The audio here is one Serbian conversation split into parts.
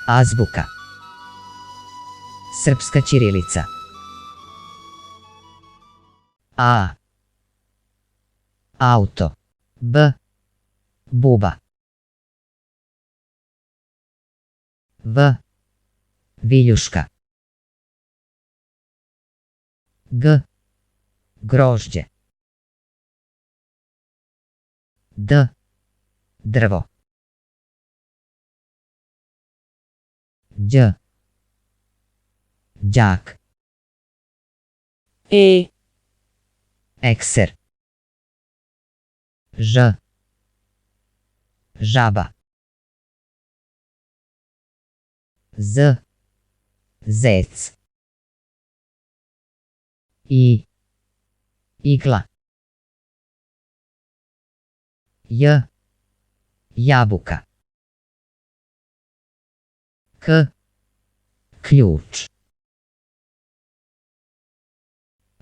Azbuka. Srpska ćirilica. A. Auto. B. Buba. V. Viljuška. G. Grožđe. D. Drvo. Đ. Đak. E. Ekser. Ž. Žaba. Z. Zec. I. Igla. J. Jabuka. K. Ključ.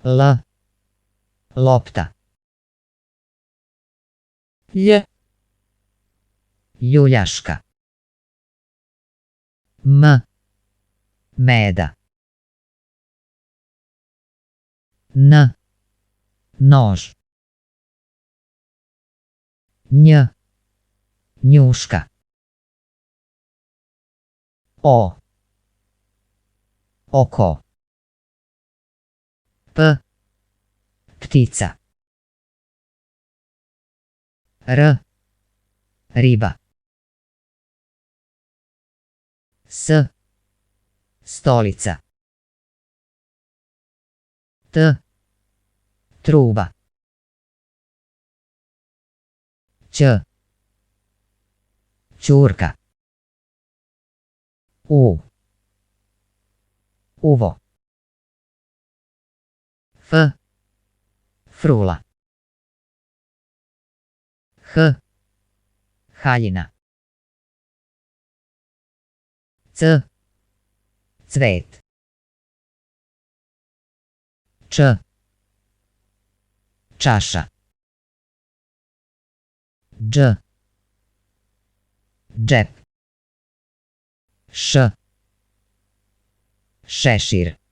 L. Lopta. Lj. Ljuljaška. M. Meda. N. Nož. Nj. Njuška. O. Oko. P. Ptica. R. Riba. S. Stolica. T. Truba. Ć. Ćurka. U. Uvo. F. Frula. H. Haljina. C. Cvet. Č. Čaša. Dž. Džep. Š. Šešir.